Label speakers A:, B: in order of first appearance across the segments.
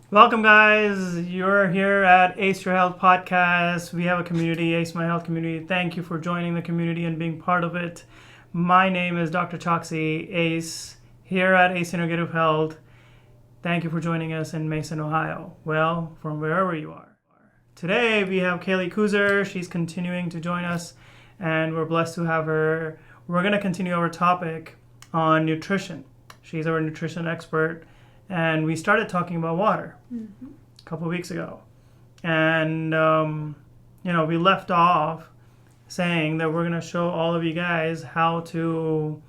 A: Welcome, guys. You're here at Ace Your Health Podcast. We have a community, Ace My Health community. Thank you for joining the community and being part of it. My name is Dr. Choksy, Ace, here at Ace Integrative Health. Thank you for joining us in Mason, Ohio. Well, from wherever you are. Today, we have Kaylee Koozer. She's continuing to join us, and we're blessed to have her. We're going to continue our topic on nutrition. She's our nutrition expert. And we started talking about water a couple of weeks ago. And, we left off saying that we're going to show all of you guys how to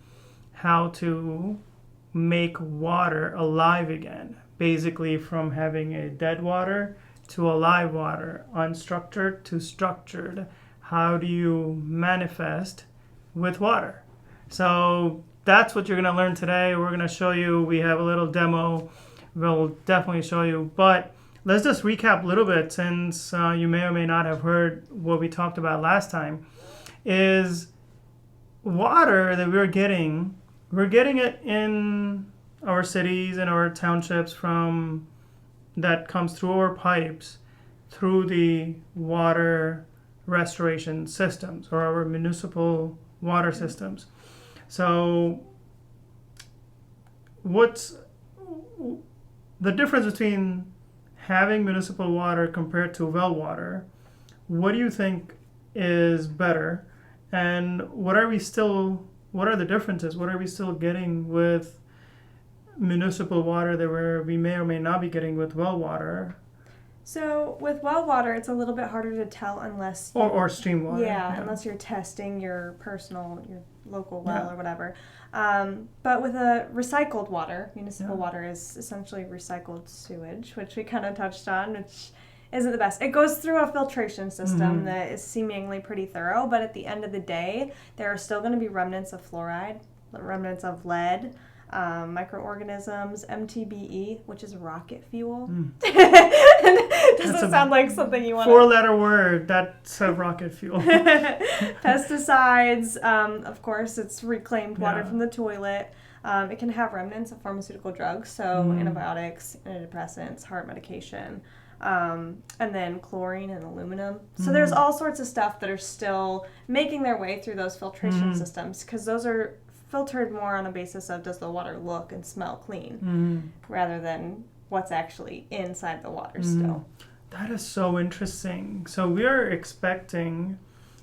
A: make water alive again. Basically from having a dead water to a live water, unstructured to structured. How do you manifest with water? So that's what you're going to learn today. We're going to show you. We have a little demo. We'll definitely show you. But let's just recap a little bit, since you may or may not have heard what we talked about last time. Is water that we're getting it in our cities and our townships that comes through our pipes, through the water restoration systems or our municipal water systems. So what's the difference between having municipal water compared to well water? What do you think is better? And what are the differences? What are we still getting with municipal water that we may or may not be getting with well water?
B: So with well water, it's a little bit harder to tell unless
A: or stream water.
B: Yeah, unless you're testing your local well or whatever. But with a recycled water, municipal water is essentially recycled sewage, which we kind of touched on, which isn't the best. It goes through a filtration system that is seemingly pretty thorough, but at the end of the day, there are still going to be remnants of fluoride, remnants of lead, microorganisms, MTBE, which is rocket fuel. Doesn't sound like something you want.
A: 4-letter word, that's a rocket fuel.
B: Pesticides, of course, it's reclaimed water from the toilet. It can have remnants of pharmaceutical drugs, so antibiotics, antidepressants, heart medication, and then chlorine and aluminum. So there's all sorts of stuff that are still making their way through those filtration systems, because those are filtered more on a basis of does the water look and smell clean, rather than what's actually inside the water still.
A: That is so interesting. So we are expecting,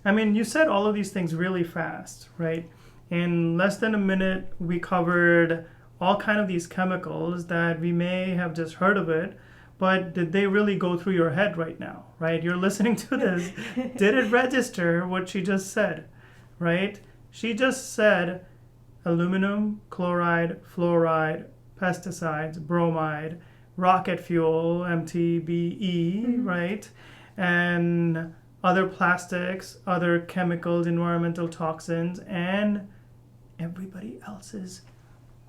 A: you said all of these things really fast, right? In less than a minute, we covered all kind of these chemicals that we may have just heard of it, but did they really go through your head right now, right? You're listening to this. Did it register what she just said, right? She just said aluminum, chloride, fluoride, pesticides, bromide, rocket fuel, MTBE, right? And other plastics, other chemicals, environmental toxins, and everybody else's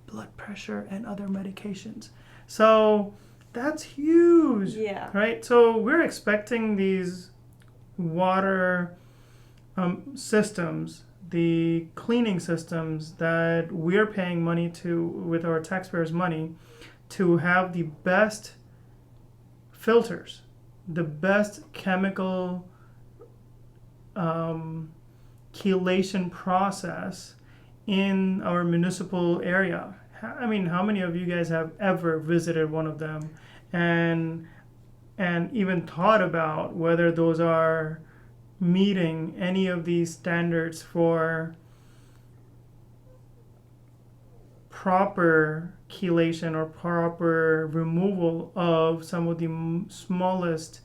A: blood pressure and other medications. So that's huge.
B: Yeah.
A: Right? So we're expecting these water systems, the cleaning systems that we're paying money to with our taxpayers' money, to have the best filters, the best chemical chelation process in our municipal area. How many of you guys have ever visited one of them and even thought about whether those are meeting any of these standards for proper chelation or proper removal of some of the smallest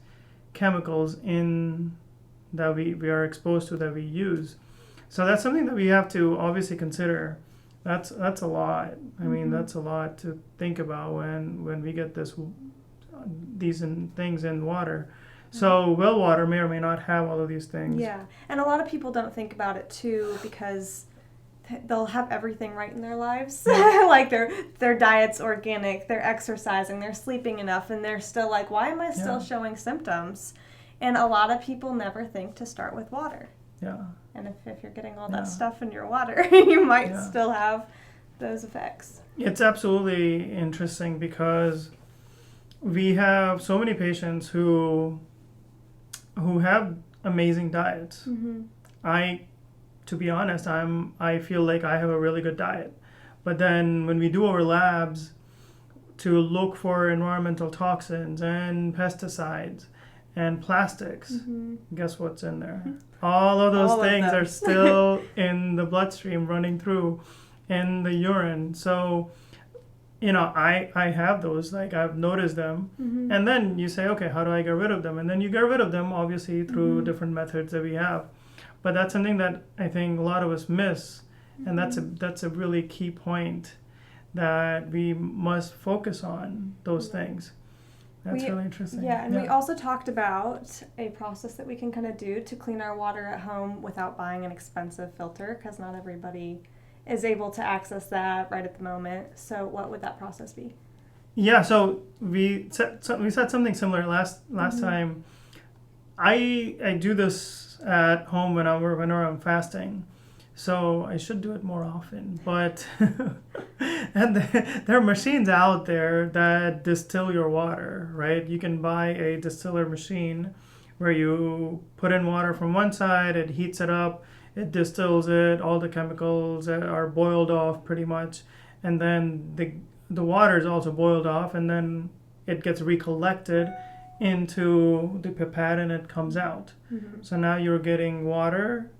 A: chemicals that we are exposed to, that we use? So that's something that we have to obviously consider. That's a lot. That's a lot to think about when we get these things in water. So well water may or may not have all of these things.
B: Yeah, and a lot of people don't think about it too, because they'll have everything right in their lives. Like their diet's organic, they're exercising, they're sleeping enough, and they're still like, why am I still showing symptoms? And a lot of people never think to start with water.
A: Yeah.
B: And if you're getting all that stuff in your water, you might still have those effects.
A: It's absolutely interesting because we have so many patients who have amazing diets.
B: Mm-hmm.
A: To be honest, I feel like I have a really good diet. But then when we do our labs to look for environmental toxins and pesticides and plastics,
B: Mm-hmm.
A: guess what's in there? All of those
B: All of
A: things
B: them.
A: are still in the bloodstream, running through in the urine. So, I have those, like I've noticed them.
B: Mm-hmm.
A: And then you say, okay, how do I get rid of them? And then you get rid of them, obviously, through
B: Mm-hmm.
A: different methods that we have. But that's something that I think a lot of us miss. And
B: Mm-hmm.
A: that's a really key point that we must focus on those things. That's really interesting.
B: Yeah, and we also talked about a process that we can kind of do to clean our water at home without buying an expensive filter, because not everybody is able to access that right at the moment. So what would that process be?
A: Yeah, so we said something similar last
B: Mm-hmm.
A: time. I do this at home whenever I'm fasting, so I should do it more often. But and there are machines out there that distill your water, right? You can buy a distiller machine where you put in water from one side, it heats it up, it distills it, all the chemicals are boiled off pretty much, and then the water is also boiled off, and then it gets recollected into the pipette and it comes out.
B: Mm-hmm.
A: So now you're getting water,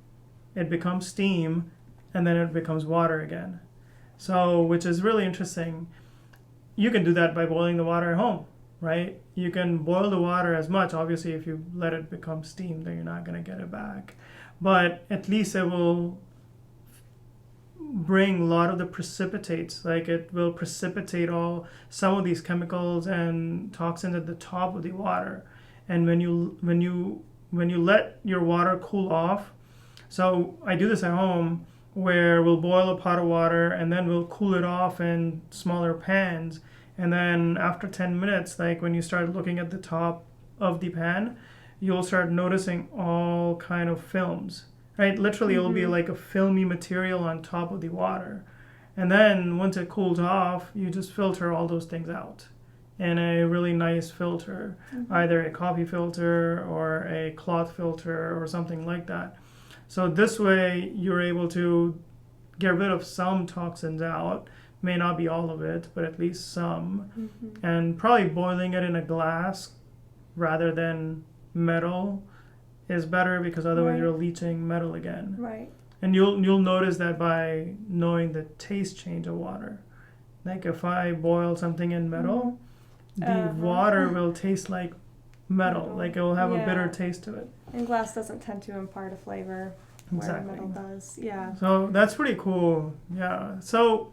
A: it becomes steam, and then it becomes water again. So, which is really interesting. You can do that by boiling the water at home, right? You can boil the water as much. Obviously, if you let it become steam, then you're not going to get it back. But at least it will bring a lot of the precipitates, like it will precipitate some of these chemicals and toxins at the top of the water. And when you let your water cool off, so I do this at home where we'll boil a pot of water and then we'll cool it off in smaller pans, and then after 10 minutes, like when you start looking at the top of the pan, you'll start noticing all kind of films. Right, literally, it'll be
B: Mm-hmm.
A: like a filmy material on top of the water, and then once it cools off, you just filter all those things out in a really nice filter,
B: Mm-hmm.
A: either a coffee filter or a cloth filter or something like that. So this way, you're able to get rid of some toxins out. May not be all of it, but at least some,
B: Mm-hmm.
A: and probably boiling it in a glass rather than metal is better, because otherwise
B: Right.
A: you're leaching metal again.
B: Right.
A: And you'll notice that by knowing the taste change of water. Like if I boil something in metal, the water will taste like metal. Like it will have a bitter taste to it.
B: And glass doesn't tend to impart a flavor where
A: Exactly.
B: metal does. Yeah.
A: So that's pretty cool. Yeah. So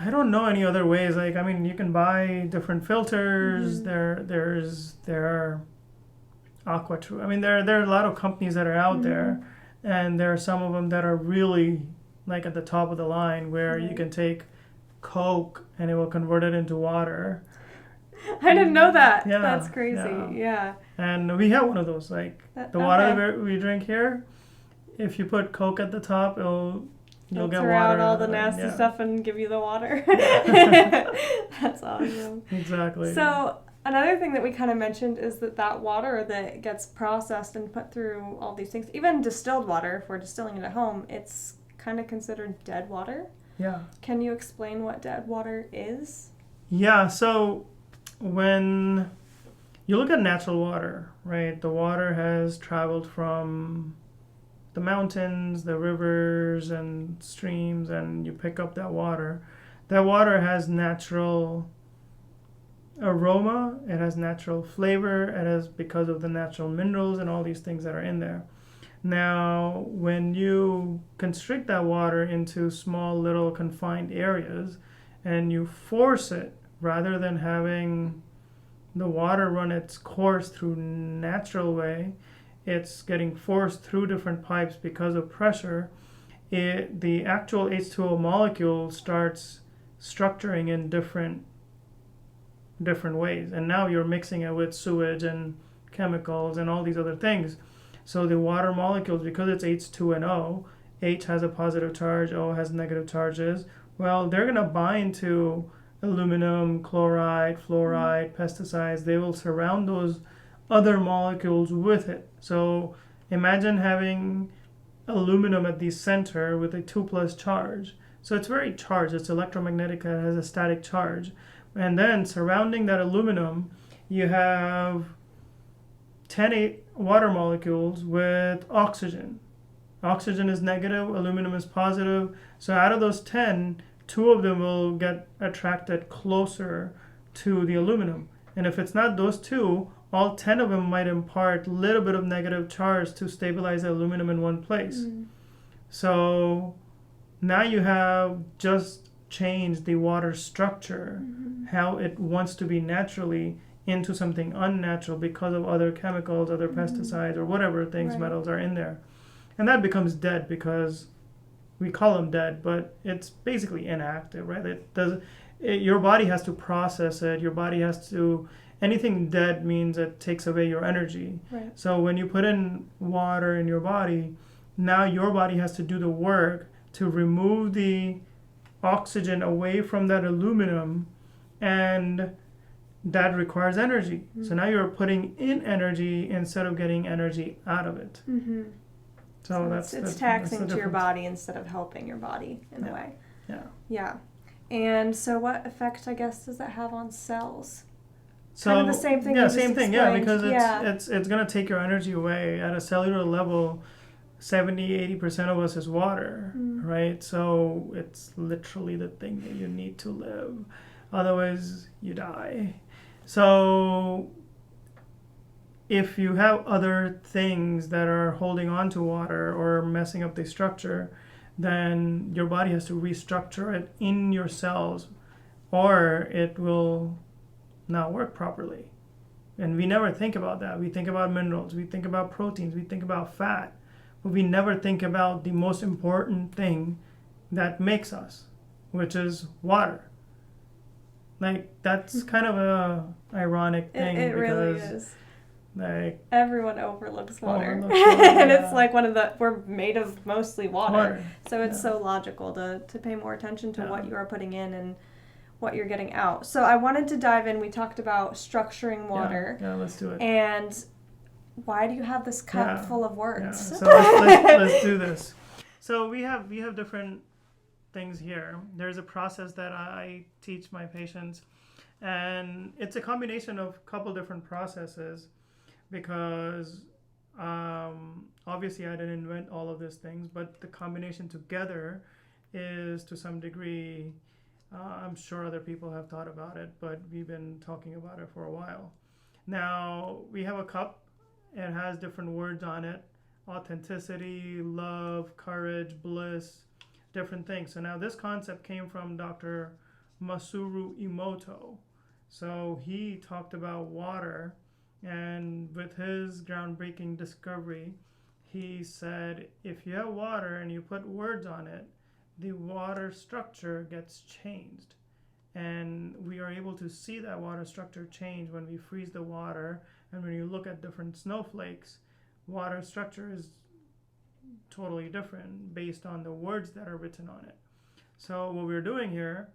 A: I don't know any other ways. Like, I mean, you can buy different filters.
B: Mm-hmm.
A: There are AquaTrue. I mean, there are a lot of companies that are out there, and there are some of them that are really like at the top of the line, where you can take Coke and it will convert it into water.
B: I didn't know that.
A: Yeah,
B: That's crazy.
A: yeah.
B: Yeah.
A: And we have one of those. Like the water that we drink here, if you put Coke at the top, you'll get
B: Filter
A: water
B: out all
A: of
B: the
A: it.
B: nasty
A: Yeah.
B: stuff and give you the water. That's awesome.
A: Exactly.
B: So another thing that we kind of mentioned is that water that gets processed and put through all these things, even distilled water, if we're distilling it at home, it's kind of considered dead water.
A: Yeah.
B: Can you explain what dead water is?
A: Yeah, so when you look at natural water, right, the water has traveled from the mountains, the rivers, and streams, and you pick up that water. That water has natural aroma, it has natural flavor, it has because of the natural minerals and all these things that are in there. Now, when you constrict that water into small little confined areas and you force it, rather than having the water run its course through natural way, it's getting forced through different pipes because of pressure. The actual H2O molecule starts structuring in different ways, and now you're mixing it with sewage and chemicals and all these other things. So the water molecules, because it's H2 and O, H has a positive charge, O has negative charges, well, they're going to bind to aluminum, chloride, fluoride, pesticides, they will surround those other molecules with it. So imagine having aluminum at the center with a 2 plus charge. So it's very charged. It's electromagnetic. It has a static charge. And then surrounding that aluminum, you have 10 water molecules with oxygen. Oxygen is negative, aluminum is positive. So out of those 10, 2 of them will get attracted closer to the aluminum. And if it's not those 2, all 10 of them might impart a little bit of negative charge to stabilize the aluminum in one place. So now you have just changed the water structure, how it wants to be naturally, into something unnatural because of other chemicals, other pesticides, or whatever things, metals are in there. And that becomes dead because we call them dead, but it's basically inactive, right? Your body has to process it. Your body has to, anything dead means it takes away your energy.
B: Right.
A: So when you put in water in your body, now your body has to do the work to remove the oxygen away from that aluminum, and that requires energy. So now you're putting in energy instead of getting energy out of it. So
B: it's taxing to your body instead of helping your body in a way. Yeah. And so what effect, I guess, does that have on cells?
A: So
B: kind of the same thing.
A: Yeah, same thing. Yeah, because it's going to take your energy away at a cellular level. 70-80% of us is water, right? So it's literally the thing that you need to live. Otherwise, you die. So if you have other things that are holding on to water or messing up the structure, then your body has to restructure it in your cells, or it will not work properly. And we never think about that. We think about minerals, we think about proteins, we think about fat, but we never think about the most important thing that makes us, which is water. Like, that's kind of a ironic thing.
B: It
A: because
B: really is.
A: Like,
B: everyone overlooks water. And it's like we're made of mostly water. So it's so logical to pay more attention to what you are putting in and what you're getting out. So I wanted to dive in. We talked about structuring water.
A: Yeah, let's do it.
B: And why do you have this cup full of words?
A: Yeah. So let's do this. So we have different things here. There's a process that I teach my patients, and it's a combination of a couple different processes, because obviously I didn't invent all of these things, but the combination together is, to some degree, I'm sure other people have thought about it, but we've been talking about it for a while. Now, we have a cup. It has different words on it: authenticity, love, courage, bliss, different things. So now this concept came from Dr. Masaru Emoto. So he talked about water, and with his groundbreaking discovery, he said if you have water and you put words on it, the water structure gets changed. And we are able to see that water structure change when we freeze the water. And when you look at different snowflakes, water structure is totally different based on the words that are written on it. So what we're doing here,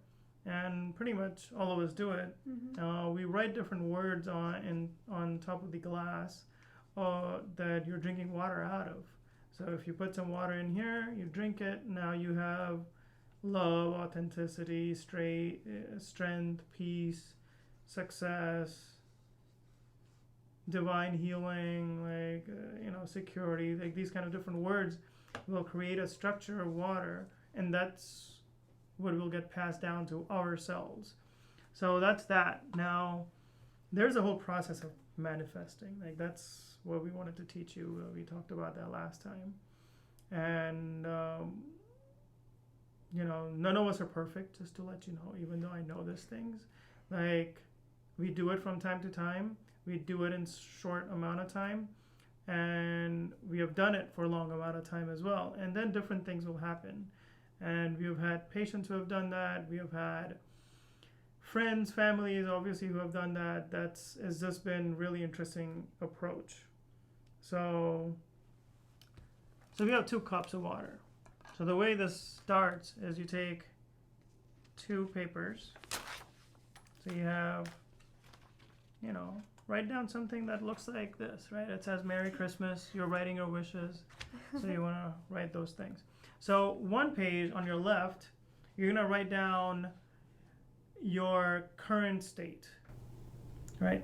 A: and pretty much all of us do it, we write different words on top of the glass that you're drinking water out of. So if you put some water in here, you drink it, now you have love, authenticity, strength, peace, success, divine healing, security. Like, these kind of different words will create a structure of water, and that's what will get passed down to ourselves. So that's that. Now, there's a whole process of manifesting. Like, that's what we wanted to teach you. We talked about that last time. And none of us are perfect, just to let you know, even though I know these things. Like, we do it from time to time. We do it in short amount of time, and we have done it for a long amount of time as well. And then different things will happen. And we have had patients who have done that. We have had friends, families, obviously, who have done that. It's just been really interesting approach. So we have 2 cups of water. So the way this starts is you take 2 papers, So you have, write down something that looks like this, right? It says Merry Christmas. You're writing your wishes. So you want to write those things. So one page on your left, you're going to write down your current state, right?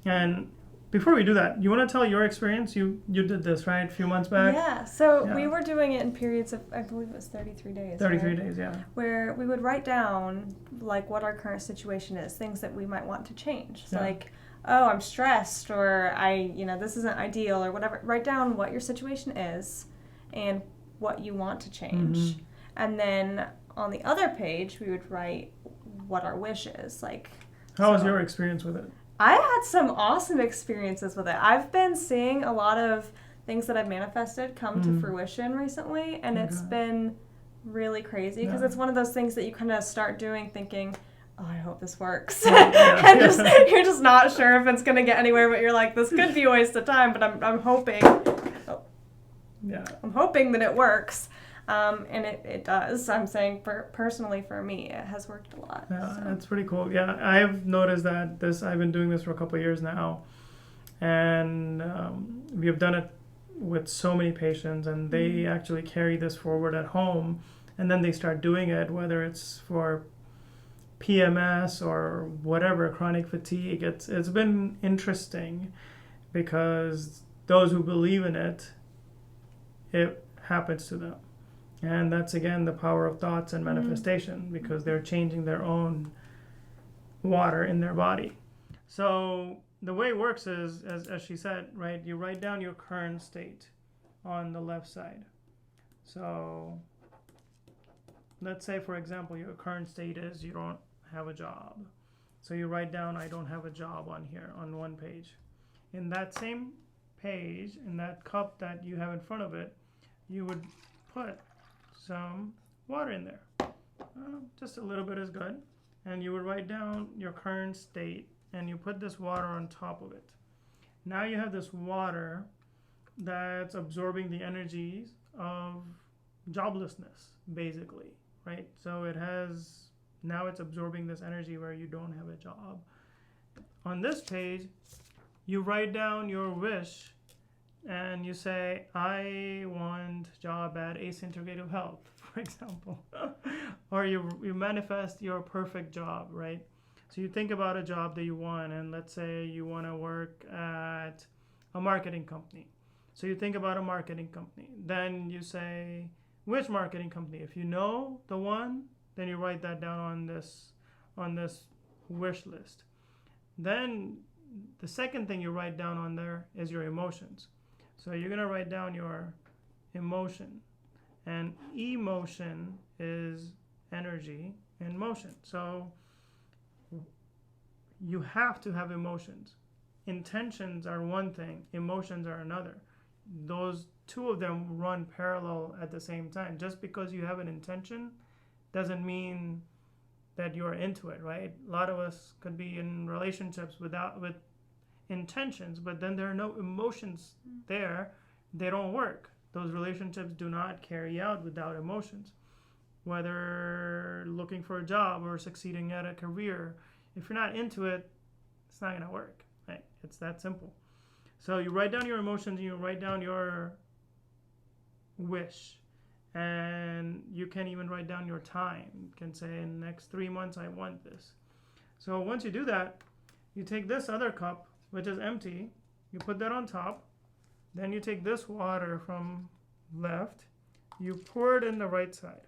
A: And before we do that, you want to tell your experience? You did this, right? A few months back?
B: Yeah. So we were doing it in periods of, I believe it was 33 days.
A: 33
B: right?
A: days, yeah.
B: Where we would write down, like, what our current situation is, things that we might want to change. So, like, oh, I'm stressed, or this isn't ideal, or whatever. Write down what your situation is and what you want to change. Mm-hmm. And then on the other page, we would write what our wish is. Like,
A: how was your experience with it?
B: I had some awesome experiences with it. I've been seeing a lot of things that I've manifested come to fruition recently, and it's been really crazy because it's one of those things that you kind of start doing thinking, oh, I hope this works. And you're just not sure if it's going to get anywhere, but you're like, this could be a waste of time, but I'm hoping. I'm hoping that it works. And it does. I'm saying personally for me, it has worked a lot.
A: Yeah,
B: so.
A: That's pretty cool. Yeah, I've noticed that I've been doing this for a couple of years now. And we have done it with so many patients, and they actually carry this forward at home. And then they start doing it, whether it's for PMS or whatever, chronic fatigue. It's been interesting because those who believe in it happens to them. And that's, again, the power of thoughts and manifestation, because they're changing their own water in their body. So the way it works is, as she said, right, you write down your current state on the left side. So let's say, for example, your current state is you don't have a job. So you write down, I don't have a job on here, on one page. In that same page, in that cup that you have in front of it, you would put some water in there. Just a little bit is good. And you would write down your current state, and you put this water on top of it. Now you have this water that's absorbing the energies of joblessness, basically, right? So now it's absorbing this energy where you don't have a job. On this page, you write down your wish, and you say, I want a job at Ace Integrative Health, for example. Or you manifest your perfect job, right? So you think about a job that you want, and let's say you want to work at a marketing company. So you think about a marketing company. Then you say, which marketing company? If you know the one, then you write that down on this wish list. Then the second thing you write down on there is your emotions. So you're going to write down your emotion. And emotion is energy in motion. So you have to have emotions. Intentions are one thing, emotions are another. Those two of them run parallel at the same time. Just because you have an intention doesn't mean that you're into it, right? A lot of us could be in relationships with intentions, but then there are no emotions there. They don't work. Those relationships do not carry out without emotions. Whether looking for a job or succeeding at a career, if you're not into it, it's not going to work. Right? It's that simple. So you write down your emotions, and you write down your wish. And you can even write down your time. You can say, in the next 3 months, I want this. So once you do that, you take this other cup, which is empty, you put that on top. Then you take this water from left, you pour it in the right side.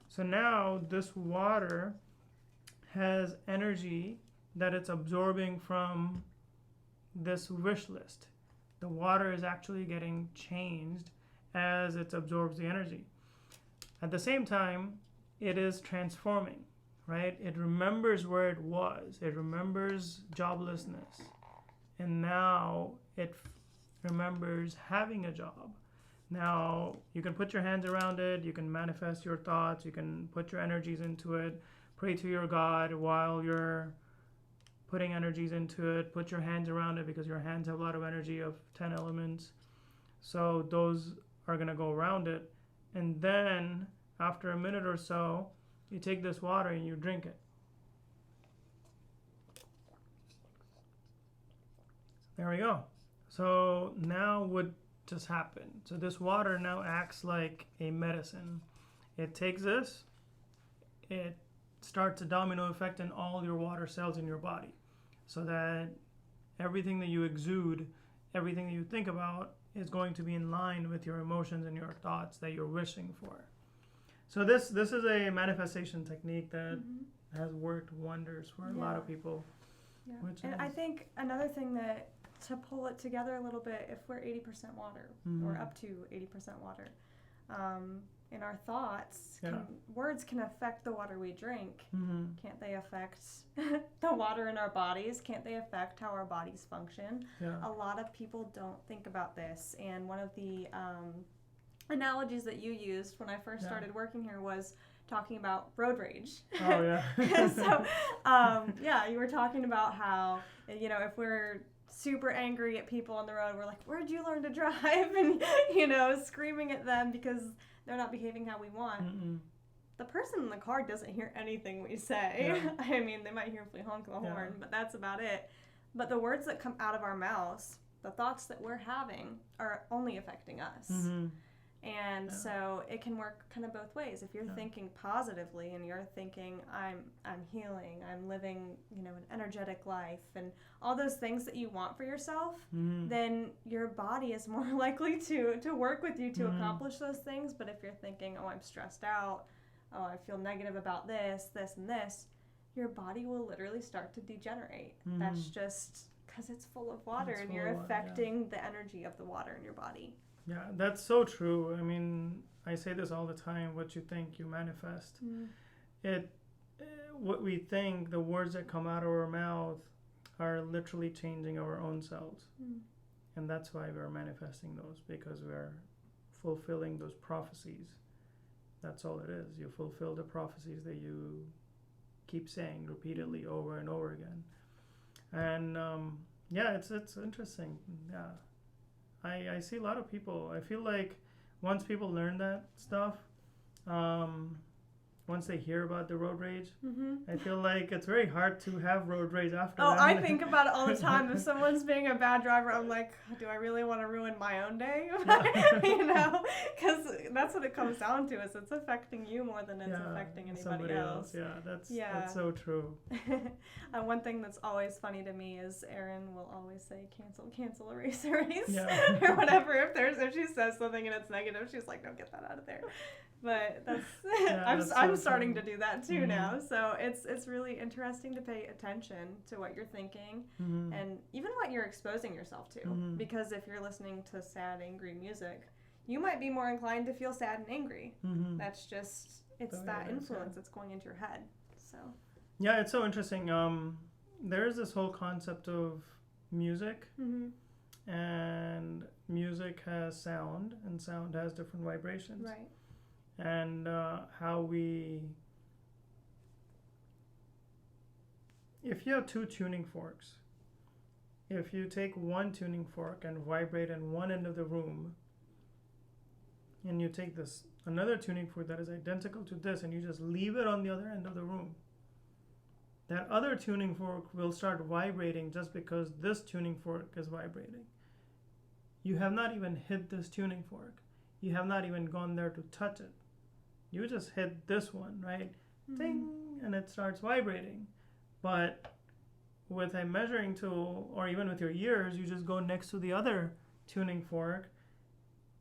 A: So now this water has energy that it's absorbing from this wish list. The water is actually getting changed as it absorbs the energy. At the same time, it is transforming, right? It remembers where it was. It remembers joblessness. And now it remembers having a job. Now you can put your hands around it. You can manifest your thoughts. You can put your energies into it. Pray to your God while you're putting energies into it. Put your hands around it, because your hands have a lot of energy of 10 elements. So those are going to go around it. And then after a minute or so, you take this water and you drink it. There we go. So now what just happened? So this water now acts like a medicine. It takes this, it starts a domino effect in all your water cells in your body, so that everything that you exude, everything that you think about is going to be in line with your emotions and your thoughts that you're wishing for. So this is a manifestation technique that has worked wonders for a lot of people.
B: Yeah. And I think another thing that, to pull it together a little bit, if we're 80% water, or up to 80% water, in our thoughts, words can affect the water we drink. Can't they affect the water in our bodies? Can't they affect how our bodies function? A lot of people don't think about this. And one of the analogies that you used when I first started working here was talking about road rage.
A: Oh, yeah.
B: So, you were talking about how, if we're super angry at people on the road, we're like, where'd you learn to drive? And, screaming at them because they're not behaving how we want. The person in the car doesn't hear anything we say. I mean, they might hear if we honk the horn, but that's about it. But the words that come out of our mouths, the thoughts that we're having, are only affecting us. And so it can work kind of both ways. If you're thinking positively and you're thinking, I'm healing, I'm living, an energetic life, and all those things that you want for yourself, then your body is more likely to work with you to accomplish those things. But if you're thinking, oh, I'm stressed out, oh, I feel negative about this, and this, your body will literally start to degenerate. That's just because it's full of water, and you're affecting the energy of the water in your body.
A: Yeah, that's so true. I mean, I say this all the time, what you think, you manifest. What we think, the words that come out of our mouth are literally changing our own selves. And that's why we're manifesting those, because we're fulfilling those prophecies. That's all it is. You fulfill the prophecies that you keep saying repeatedly over and over again. And it's interesting. Yeah. I see a lot of people. I feel like once people learn that stuff, once they hear about the road rage, I feel like it's very hard to have road rage after that.
B: I think about it all the time. If someone's being a bad driver, I'm like, do I really want to ruin my own day? Because that's what it comes down to, is it's affecting you more than it's affecting anybody else.
A: Yeah, that's so true.
B: One thing that's always funny to me is Erin will always say, cancel, erase, or or whatever. If she says something and it's negative, she's like, no, get that out of there. But that's I'm starting to do that too now. So it's really interesting to pay attention to what you're thinking and even what you're exposing yourself to. Because if you're listening to sad, angry music, you might be more inclined to feel sad and angry. That's just, it's that influence that's going into your head. So
A: yeah, it's so interesting. There is this whole concept of music, and music has sound, and sound has different vibrations.
B: Right.
A: And if you have two tuning forks, if you take one tuning fork and vibrate in one end of the room, and you take another tuning fork that is identical to this, and you just leave it on the other end of the room, that other tuning fork will start vibrating just because this tuning fork is vibrating. You have not even hit this tuning fork. You have not even gone there to touch it. You just hit this one, right? Ding, and it starts vibrating. But with a measuring tool, or even with your ears, you just go next to the other tuning fork.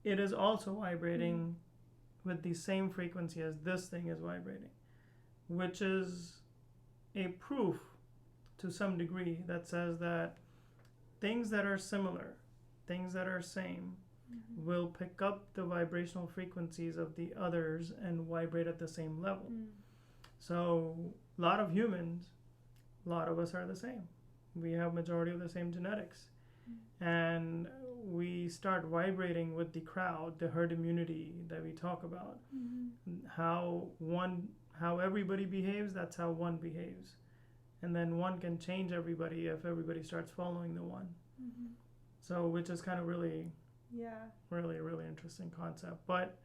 A: It is also vibrating with the same frequency as this thing is vibrating, which is a proof to some degree that says that things that are similar, things that are same, will pick up the vibrational frequencies of the others and vibrate at the same level. So a lot of humans, a lot of us are the same. We have majority of the same genetics. And we start vibrating with the crowd, the herd immunity that we talk about. How everybody behaves, that's how one behaves. And then one can change everybody if everybody starts following the one. So, which is kind of really, really, really interesting concept. But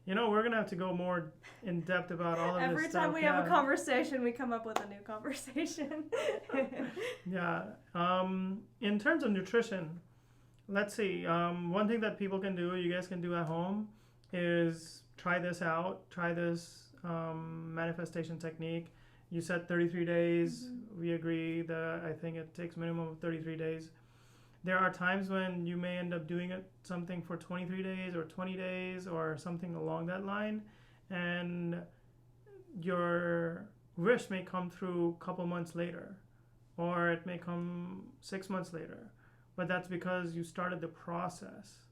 A: We're going to have to go more in depth about all of this
B: Every
A: stuff.
B: time we have a conversation, we come up with a new conversation.
A: Yeah. In terms of nutrition, let's see. One thing that people can do, you guys can do at home, is try this out. Try this manifestation technique. You said 33 days. Mm-hmm. We agree that I think it takes minimum of 33 days. There are times when you may end up doing something for 23 days or 20 days or something along that line, and your wish may come through a couple months later, or it may come 6 months later. But that's because you started the process.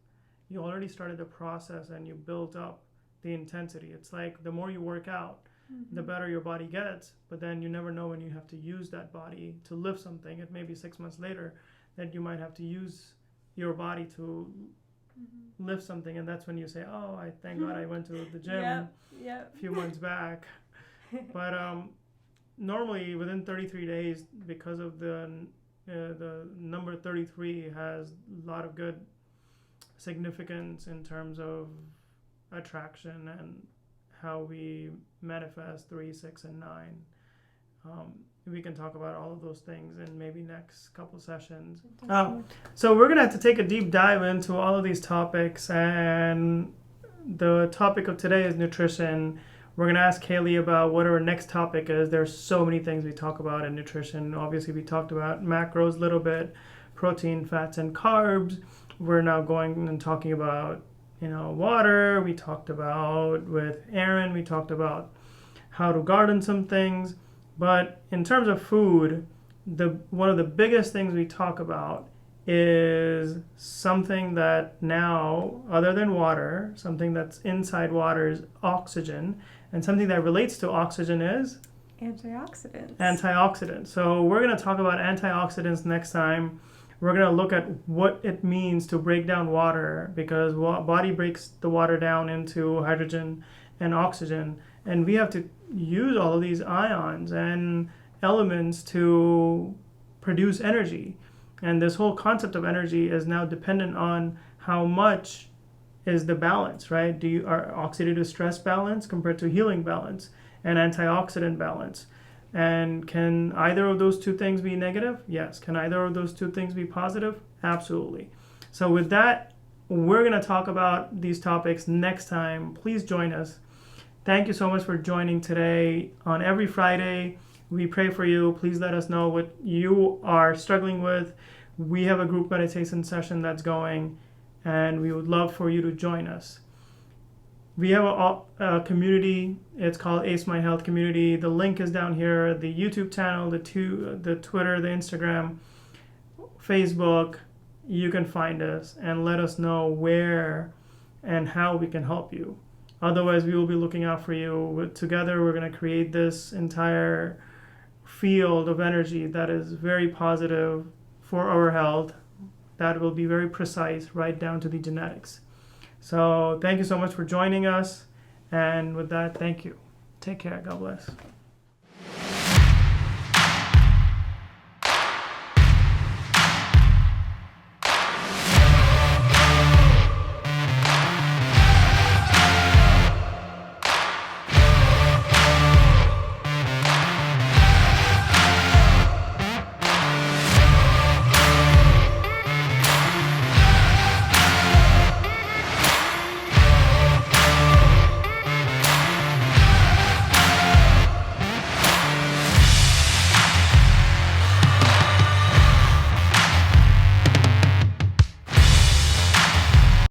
A: You already started the process and you built up the intensity. It's like the more you work out, mm-hmm. the better your body gets, but then you never know when you have to use that body to lift something. It may be 6 months later that you might have to use your body to mm-hmm. lift something, and that's when you say, oh, I thank God I went to the gym a few months back. But normally within 33 days, because of the number 33 has a lot of good significance in terms of attraction and how we manifest 3, 6, and 9. We can talk about all of those things in maybe next couple sessions. So we're going to have to take a deep dive into all of these topics, and the topic of today is nutrition. We're going to ask Kaylee about what our next topic is. There's so many things we talk about in nutrition. Obviously, we talked about macros a little bit, protein, fats, and carbs. We're now going and talking about, water. We talked about, with Aaron, we talked about how to garden some things. But in terms of food, one of the biggest things we talk about is something that now, other than water, something that's inside water is oxygen. And something that relates to oxygen is? Antioxidants. So we're going to talk about antioxidants next time. We're going to look at what it means to break down water, because body breaks the water down into hydrogen and oxygen. And we have to use all of these ions and elements to produce energy. And this whole concept of energy is now dependent on how much is the balance, right? Are oxidative stress balance compared to healing balance and antioxidant balance? And can either of those two things be negative? Yes. Can either of those two things be positive? Absolutely. So with that, we're going to talk about these topics next time. Please join us. Thank you so much for joining today. On every Friday, we pray for you. Please let us know what you are struggling with. We have a group meditation session that's going, and we would love for you to join us. We have a community. It's called Ace My Health Community. The link is down here. The YouTube channel, the Twitter, the Instagram, Facebook. You can find us and let us know where and how we can help you. Otherwise, we will be looking out for you. Together, we're going to create this entire field of energy that is very positive for our health, that will be very precise, right down to the genetics. So thank you so much for joining us. And with that, thank you. Take care. God bless.